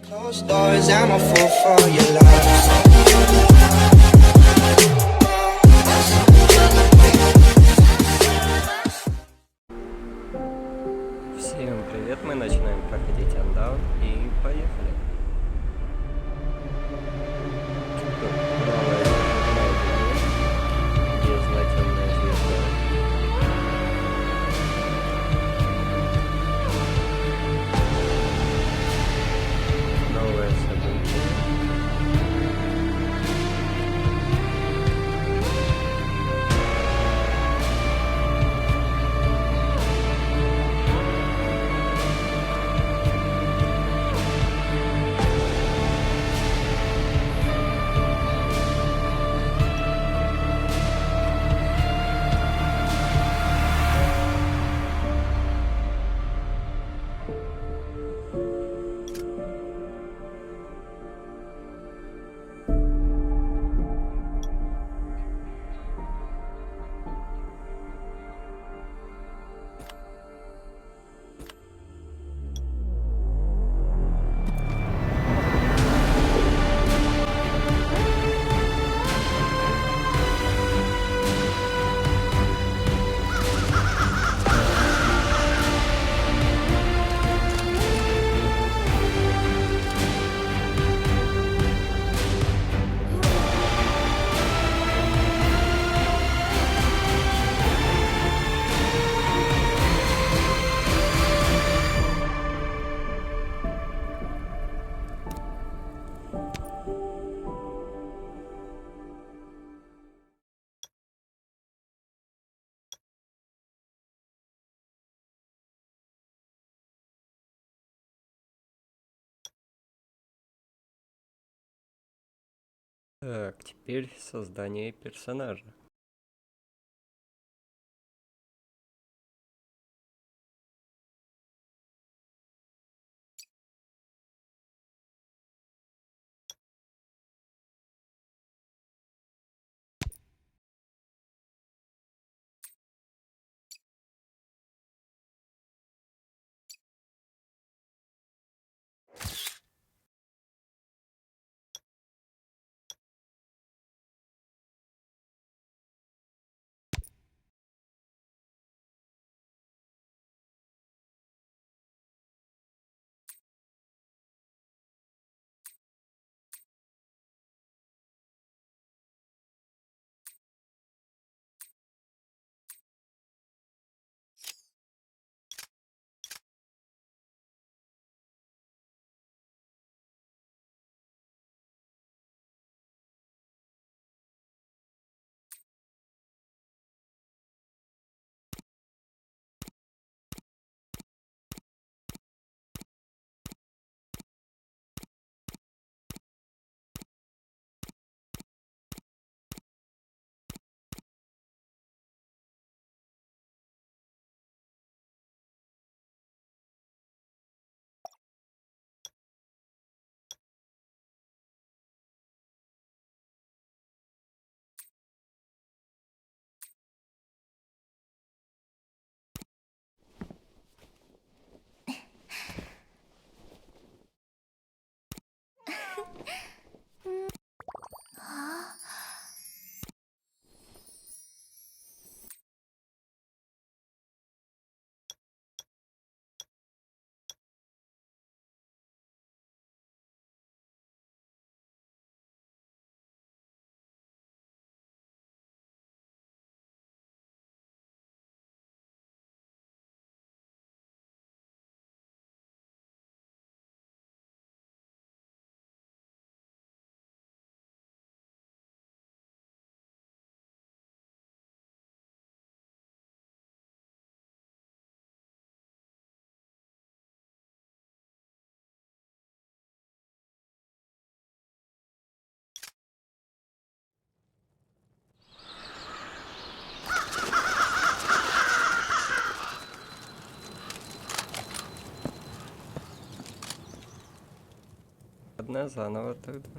Closed doors, I'm a fool for your love. Всем привет, мы начинаем проходить Undawn и поехали. Новая беззначенная звезда. Новое событие. Так, теперь создание персонажа. Одна заново тогда.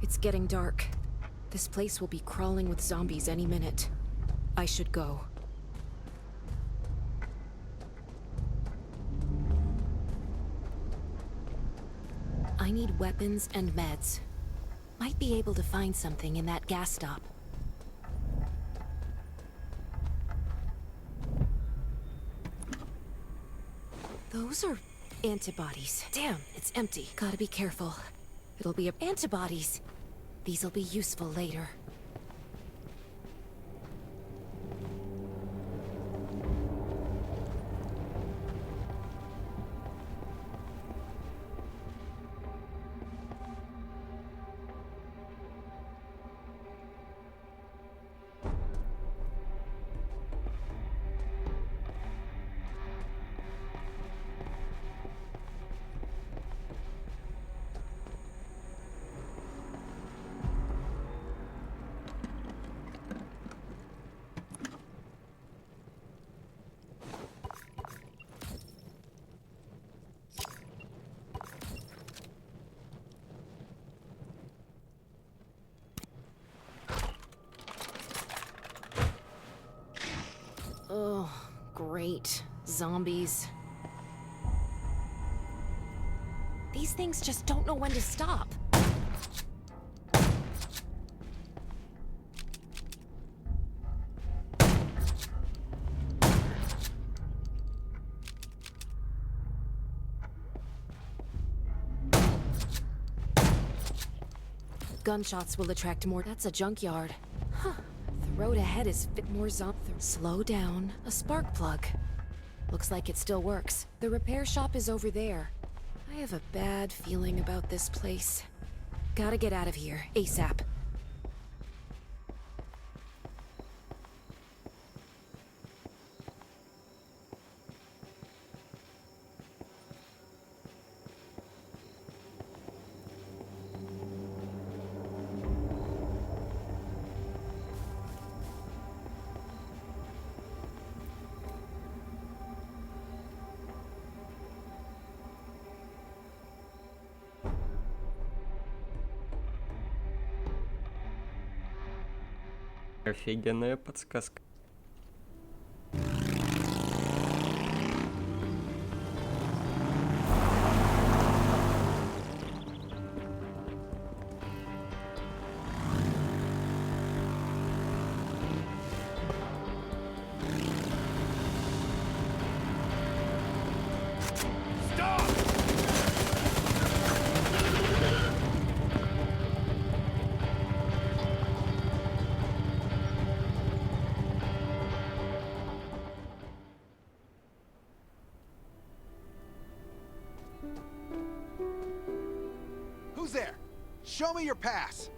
It's getting dark. This place will be crawling with zombies any minute. I should go. I need weapons and meds. Might be able to find something in that gas stop. Those are antibodies. Damn, it's empty. Gotta be careful. It'll be antibodies. These'll be useful later. Oh, great. Zombies. These things just don't know when to stop. Gunshots will attract more. That's a junkyard. Huh. The road ahead is fit more Slow down. A spark plug. Looks like it still works. The repair shop is over there. I have a bad feeling about this place. Gotta get out of here, ASAP. Офигенная подсказка. Who's there? Show me your pass.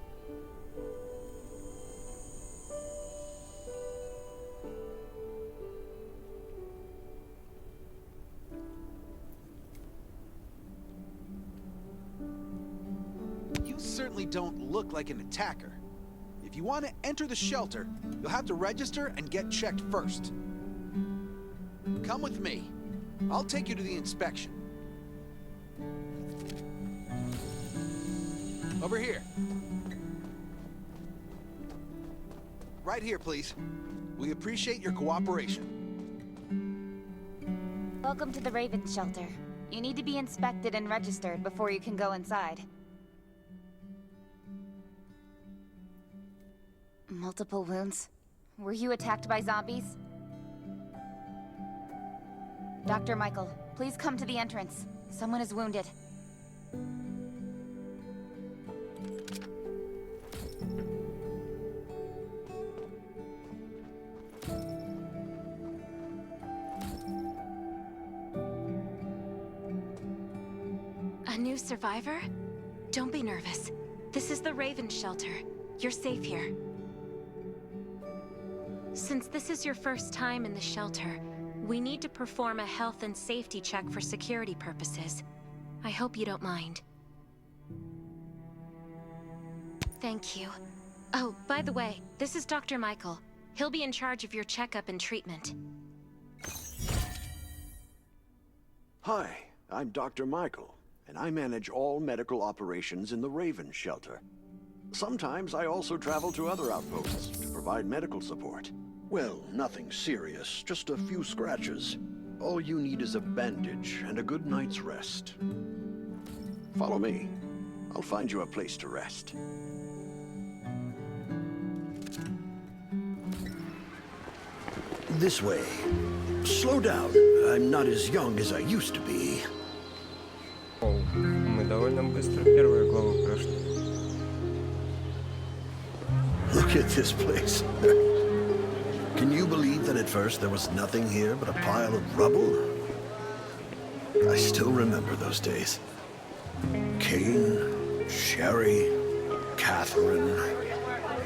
You certainly don't look like an attacker. If you want to enter the shelter, you'll have to register and get checked first. Come with me. I'll take you to the inspection. Over here. Right here, please. We appreciate your cooperation. Welcome to the Raven Shelter. You need to be inspected and registered before you can go inside. Multiple wounds. Were you attacked by zombies? Dr. Michael, please come to the entrance. Someone is wounded. A new survivor? Don't be nervous. This is the Raven Shelter. You're safe here. Since this is your first time in the shelter, we need to perform a health and safety check for security purposes. I hope you don't mind. Thank you. Oh, by the way, this is Dr. Michael. He'll be in charge of your checkup and treatment. Hi, I'm Dr. Michael, and I manage all medical operations in the Raven Shelter. Sometimes I also travel to other outposts to provide medical support. Well, nothing serious, just a few scratches. All you need is a bandage and a good night's rest. Follow me. I'll find you a place to rest. This way. Slow down. I'm not as young as I used to be. Оу, мы довольно быстро первую главу прошли. Look at this place. Can you believe that at first there was nothing here but a pile of rubble? I still remember those days. Kane, Sherry, Catherine.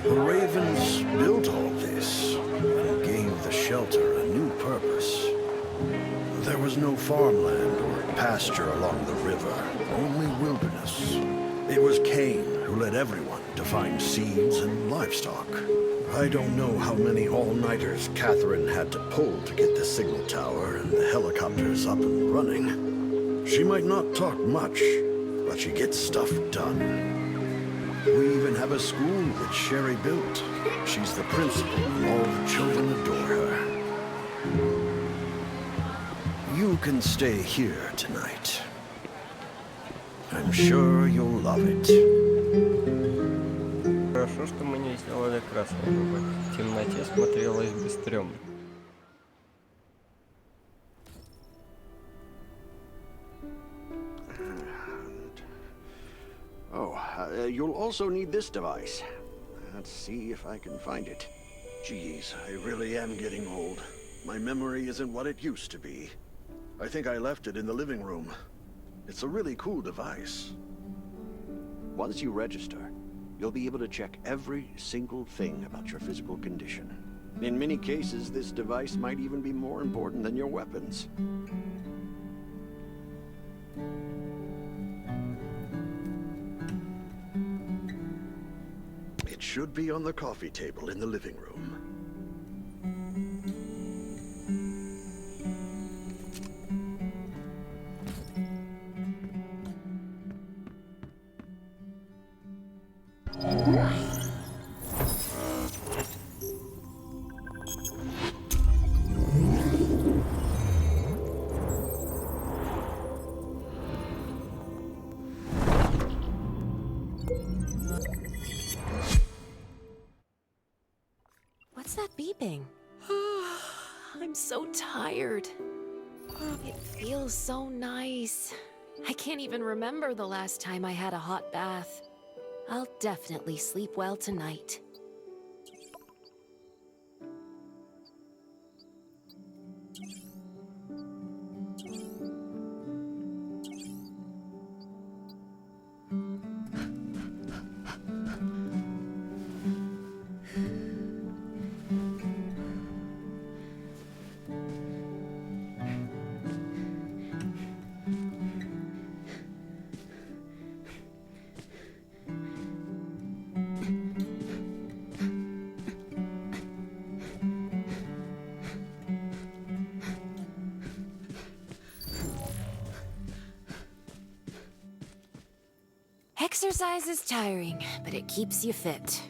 The Ravens built all this and gave the shelter a new purpose. There was no farmland or pasture along the river, only wilderness. It was Kane who led everyone to find seeds and livestock. I don't know how many all-nighters Catherine had to pull to get the signal tower and the helicopters up and running. She might not talk much, but she gets stuff done. We even have a school that Sherry built. She's the principal, and all the children adore her. You can stay here tonight. I'm sure you'll love it. Хорошо, что мы не сделали красный рубль. В темноте смотрелось бы стрёмно. You'll also need this device. Let's see if I can find it. Geez, I really am getting old. My memory isn't what it used to be. I think I left it in the living room. It's a really cool device. Once you register, you'll be able to check every single thing about your physical condition. In many cases, this device might even be more important than your weapons. It should be on the coffee table in the living room. What's that beeping? I'm so tired. It feels so nice. I can't even remember the last time I had a hot bath. I'll definitely sleep well tonight. Exercise is tiring, but it keeps you fit.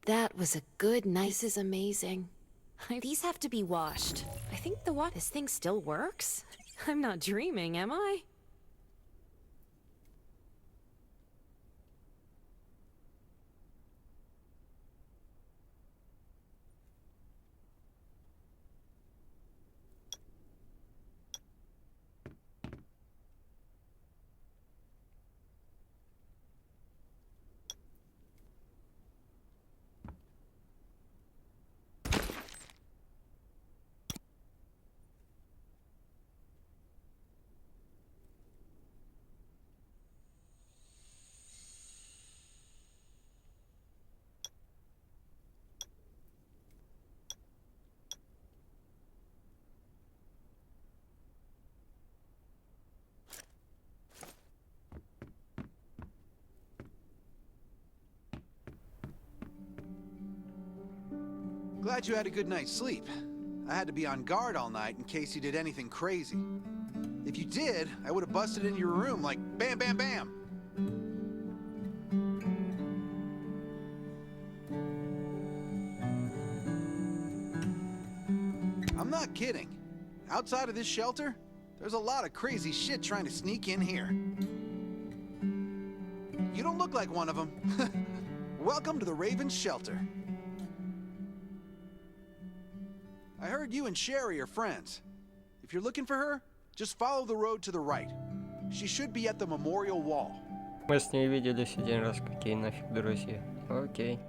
That was a good night. This is amazing. These have to be washed. I think this thing still works? I'm not dreaming, am I? Glad you had a good night's sleep. I had to be on guard all night in case you did anything crazy. If you did, I would have busted into your room like bam, bam, bam. I'm not kidding. Outside of this shelter, there's a lot of crazy shit trying to sneak in here. You don't look like one of them. Welcome to the Raven's shelter. I heard you and Sherry are friends. If you're looking for her, just follow the road to the right. She should be at the memorial wall. Мы с ней виделись один раз, какие нафиг друзья. Окей.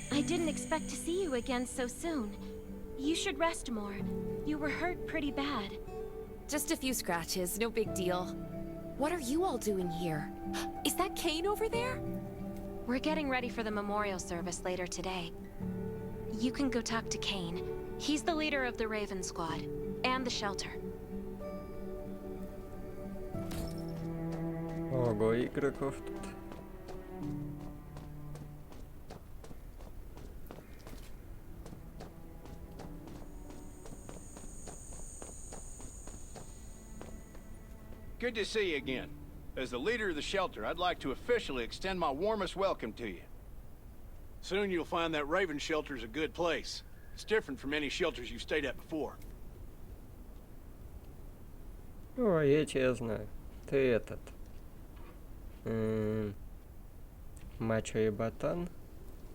I didn't expect to see you again so soon. You should rest more. You were hurt pretty bad. Just a few scratches, no big deal. What are you all doing here? Is that Kane over there? We're getting ready for the memorial service later today. You can go talk to Kane. He's the leader of the Raven Squad, and the shelter. Ого, игроков тут. Good to see you again. As the leader of the shelter, I'd like to officially extend my warmest welcome to you. Soon you'll find that Raven shelter's a good place. It's different from any shelters you've stayed at before. О, я тебя знаю. Ты этот... Мачо и Ботан.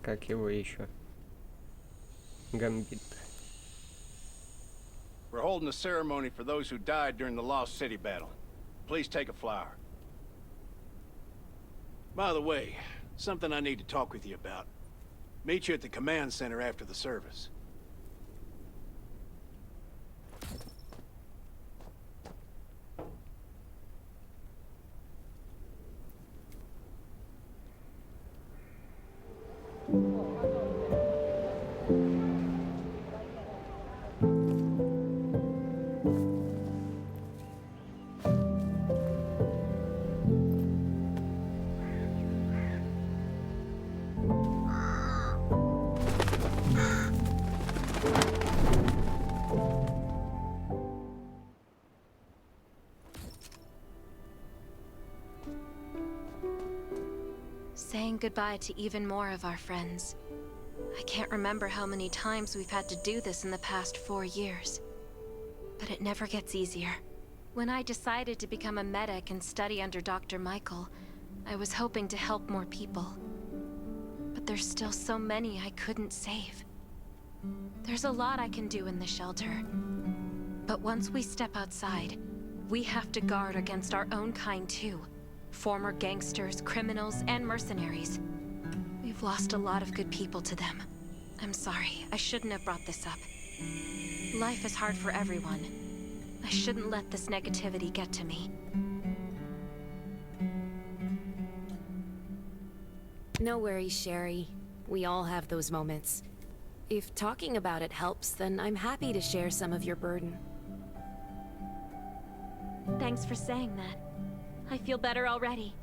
Как его еще? Гамбит. We're holding a ceremony for those who died during the Lost City battle. Please take a flower. By the way, something I need to talk with you about. Meet you at the command center after the service. saying goodbye to even more of our friends. I can't remember how many times we've had to do this in the past 4 years. But it never gets easier. When I decided to become a medic and study under Dr. Michael, I was hoping to help more people. But there's still so many I couldn't save. There's a lot I can do in the shelter. But once we step outside, we have to guard against our own kind too. Former gangsters, criminals, and mercenaries. We've lost a lot of good people to them. I'm sorry, I shouldn't have brought this up. Life is hard for everyone. I shouldn't let this negativity get to me. No worries, Sherry. We all have those moments. If talking about it helps, then I'm happy to share some of your burden. Thanks for saying that. I feel better already.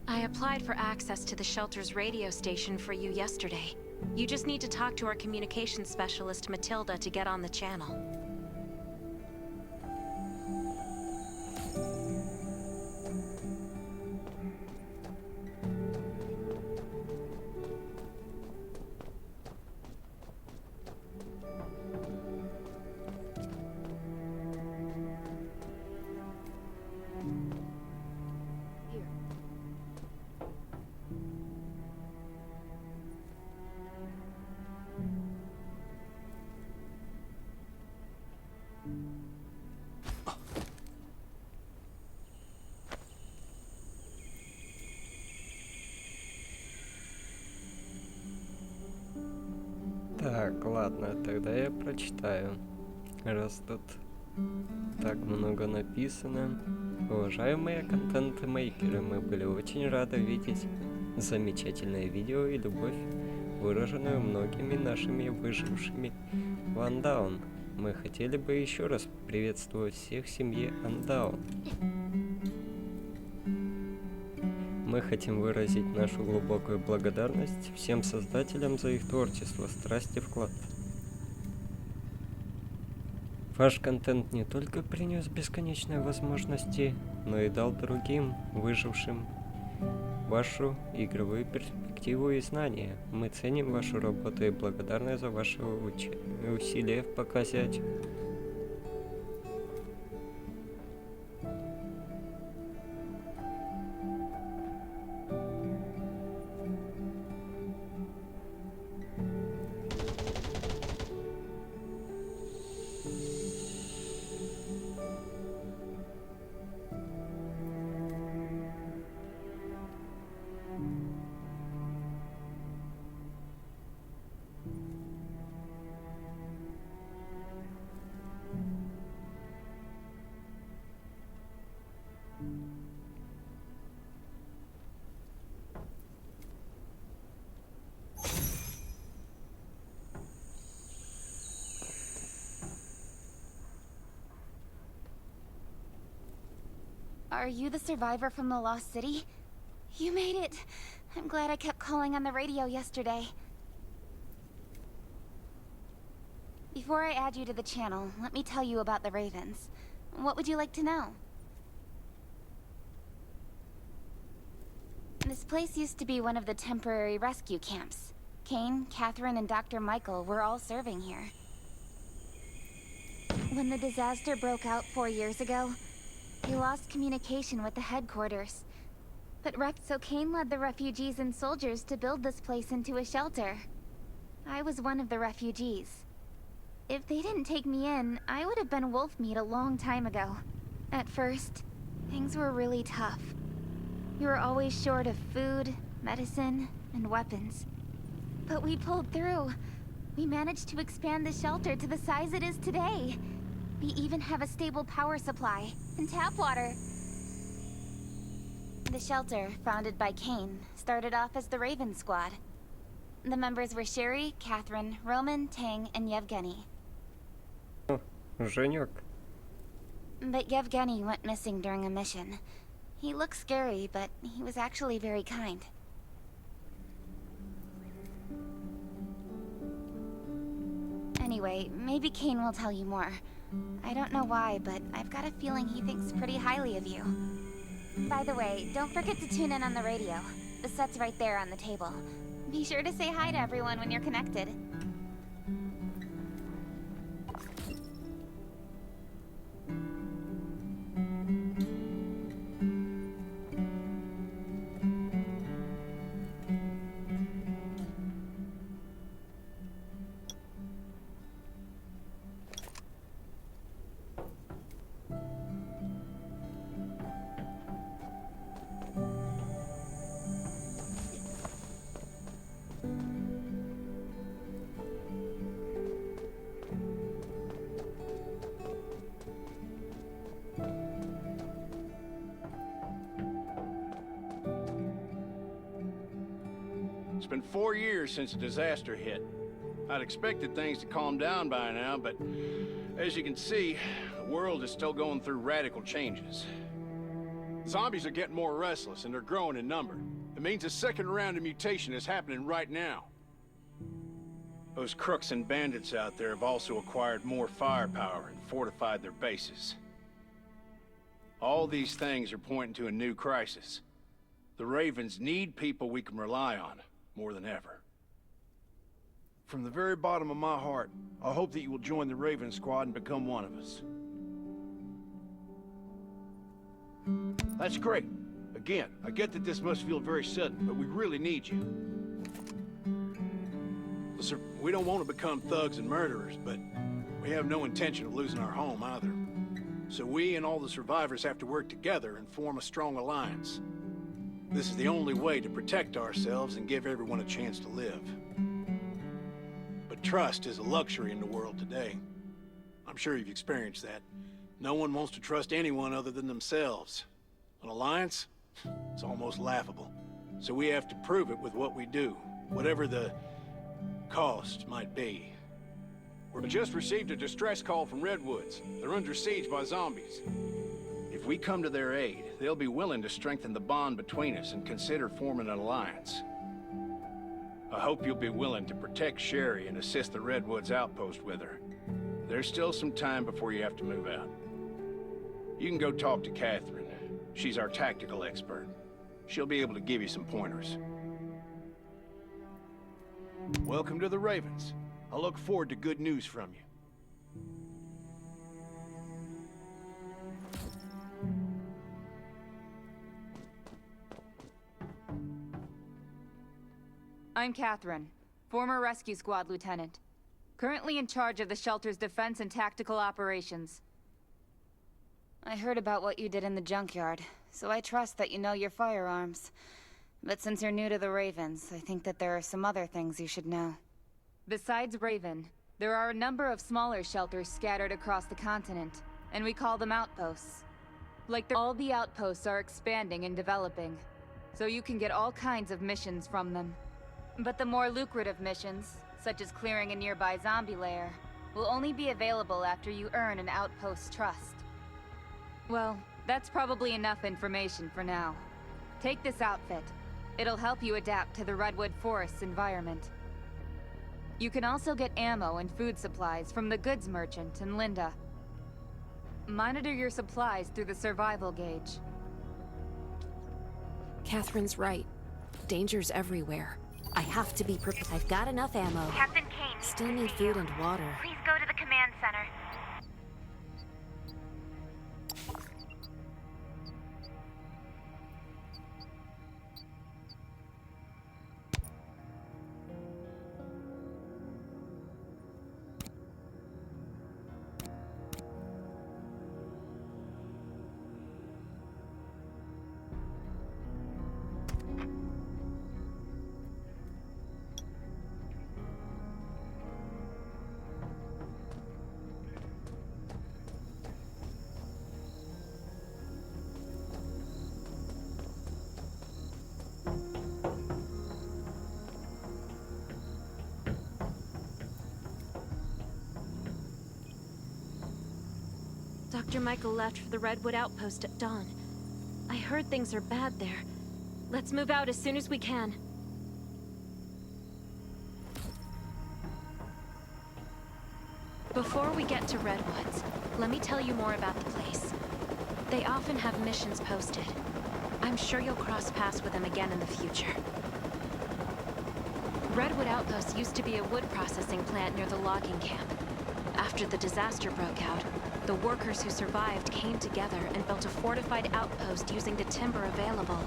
I applied for access to the shelter's radio station for you yesterday. You just need to talk to our communications specialist, Matilda, to get on the channel. Так, ладно, тогда я прочитаю. Раз тут так много написано. Уважаемые контент-мейкеры, мы были очень рады видеть замечательное видео и любовь, выраженную многими нашими выжившими в Undawn. Мы хотели бы еще раз приветствовать всех в семье Undawn. Мы хотим выразить нашу глубокую благодарность всем создателям за их творчество, страсть и вклад. Ваш контент не только принес бесконечные возможности, но и дал другим, выжившим, вашу игровую перспективу и знания. Мы ценим вашу работу и благодарны за ваши усилия в показать. Are you the survivor from the Lost City? You made it! I'm glad I kept calling on the radio yesterday. Before I add you to the channel, let me tell you about the Ravens. What would you like to know? This place used to be one of the temporary rescue camps. Kane, Catherine, and Dr. Michael were all serving here. When the disaster broke out 4 years ago, they lost communication with the headquarters. But so Kane led the refugees and soldiers to build this place into a shelter. I was one of the refugees. If they didn't take me in, I would have been wolf meat a long time ago. At first, things were really tough. We were always short of food, medicine, and weapons. But we pulled through. We managed to expand the shelter to the size it is today. We even have a stable power supply and tap water. The shelter, founded by Kane, started off as the Raven Squad. The members were Sherry, Catherine, Roman, Tang, and Yevgeny. Женек. But Yevgeny went missing during a mission. He looked scary, but he was actually very kind. Anyway, maybe Kane will tell you more. I don't know why, but I've got a feeling he thinks pretty highly of you. By the way, don't forget to tune in on the radio. The set's right there on the table. Be sure to say hi to everyone when you're connected. It's been 4 years since the disaster hit. I'd expected things to calm down by now, but as you can see, the world is still going through radical changes. Zombies are getting more restless, and they're growing in number. It means a second round of mutation is happening right now. Those crooks and bandits out there have also acquired more firepower and fortified their bases. All these things are pointing to a new crisis. The Ravens need people we can rely on, more than ever. From the very bottom of my heart, I hope that you will join the Raven Squad and become one of us. That's great. Again, I get that this must feel very sudden, but we really need you. Listen, we don't want to become thugs and murderers, but we have no intention of losing our home either. So we and all the survivors have to work together and form a strong alliance. This is the only way to protect ourselves and give everyone a chance to live. But trust is a luxury in the world today. I'm sure you've experienced that. No one wants to trust anyone other than themselves. An alliance? It's almost laughable. So we have to prove it with what we do, whatever the cost might be. We just received a distress call from Redwoods. They're under siege by zombies. If we come to their aid, they'll be willing to strengthen the bond between us and consider forming an alliance. I hope you'll be willing to protect Sherry and assist the Redwoods outpost with her. There's still some time before you have to move out. You can go talk to Catherine. She's our tactical expert. She'll be able to give you some pointers. Welcome to the Ravens. I look forward to good news from you. I'm Catherine, former rescue squad lieutenant. Currently in charge of the shelter's defense and tactical operations. I heard about what you did in the junkyard, so I trust that you know your firearms. But since you're new to the Ravens, I think that there are some other things you should know. Besides Raven, there are a number of smaller shelters scattered across the continent, and we call them outposts. All the outposts are expanding and developing, so you can get all kinds of missions from them. But the more lucrative missions, such as clearing a nearby zombie lair, will only be available after you earn an outpost's trust. Well, that's probably enough information for now. Take this outfit. It'll help you adapt to the Redwood Forest's environment. You can also get ammo and food supplies from the goods merchant and Linda. Monitor your supplies through the survival gauge. Catherine's right. Danger's everywhere. I have to be prepared. I've got enough ammo. Captain Kane needs Still to need see food you. and water. Please go to the command center. Dr. Michael left for the Redwood Outpost at dawn. I heard things are bad there. Let's move out as soon as we can. Before we get to Redwoods, let me tell you more about the place. They often have missions posted. I'm sure you'll cross paths with him again in the future. Redwood Outpost used to be a wood processing plant near the logging camp. After the disaster broke out, the workers who survived came together and built a fortified outpost using the timber available.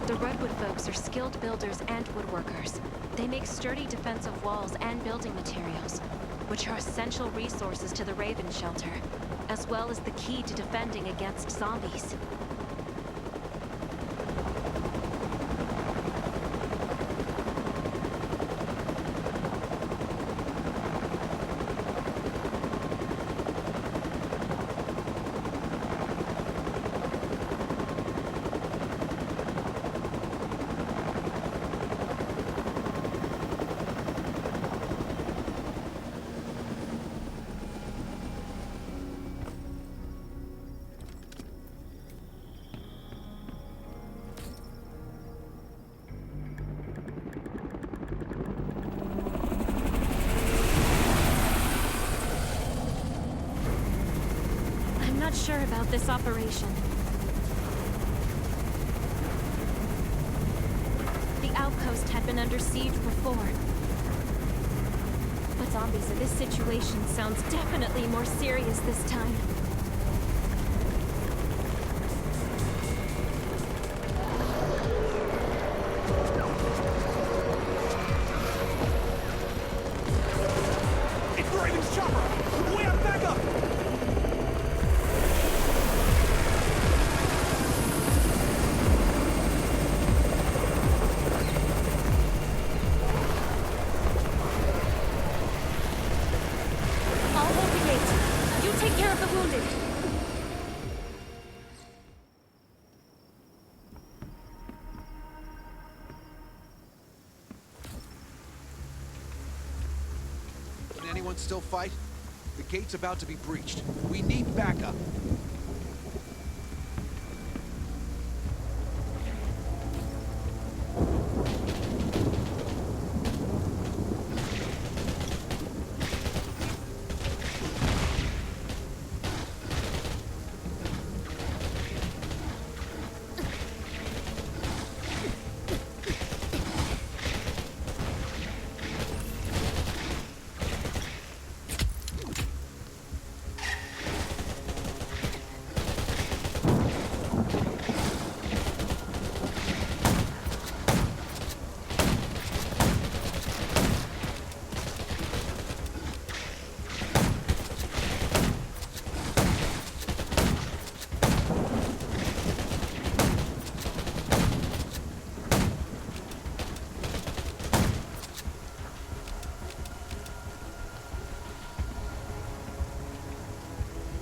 The Redwood folks are skilled builders and woodworkers. They make sturdy defensive walls and building materials, which are essential resources to the Raven Shelter, as well as the key to defending against zombies. Not sure about this operation. The outpost had been under siege before. But zombies in this situation sounds definitely more serious this time. It's the Raven's chopper! We have backup! I'll hold the gate. You take care of the wounded. Can anyone still fight? The gate's about to be breached. We need backup.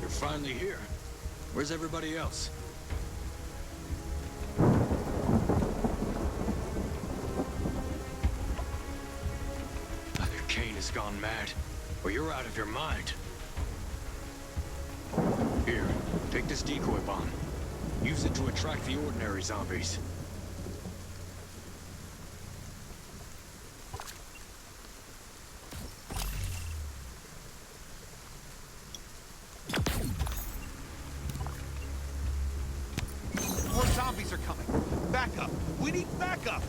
Finally here. Where's everybody else? Either Kane has gone mad, or you're out of your mind. Here, take this decoy bomb. Use it to attract the ordinary zombies. More zombies are coming. Backup. We need backup.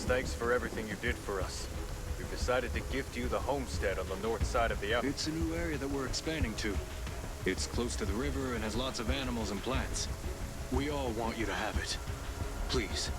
Thanks for everything you did for us. We've decided to gift you the homestead on the north side of the It's a new area that we're expanding to. It's close to the river and has lots of animals and plants. We all want you to have it. Please.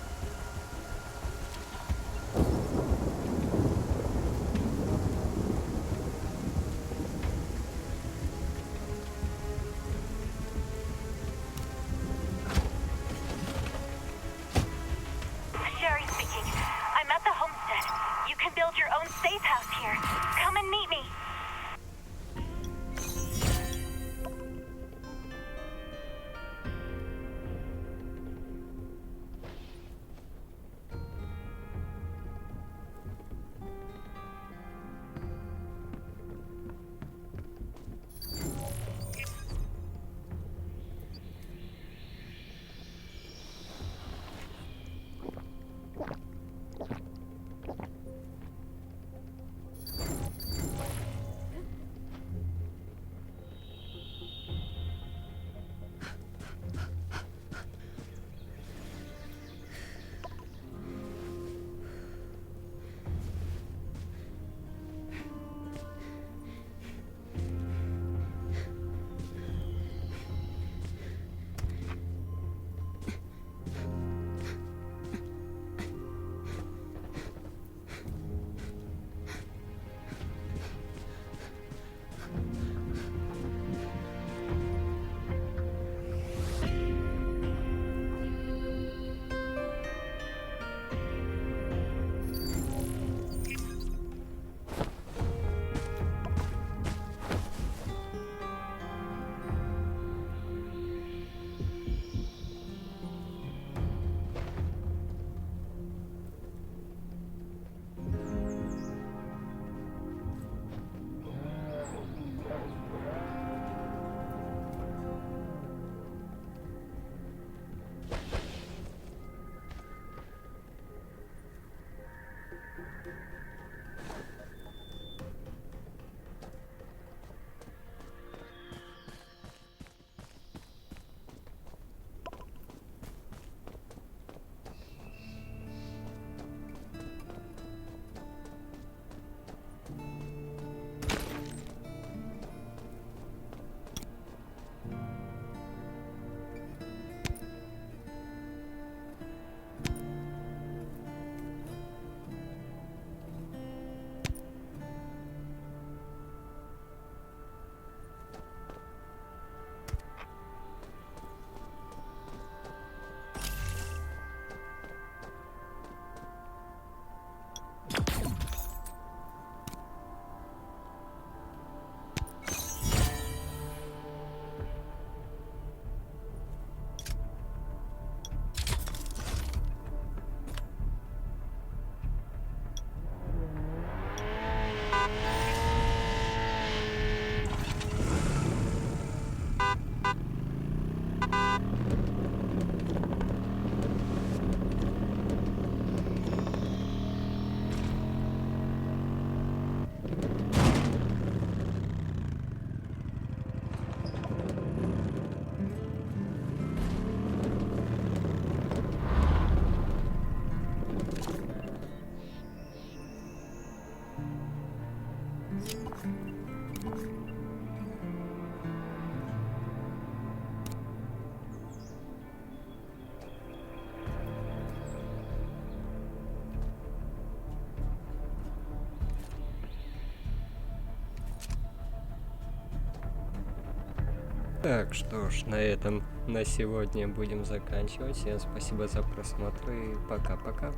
Так, что ж, на этом на сегодня будем заканчивать. Всем спасибо за просмотр и пока-пока.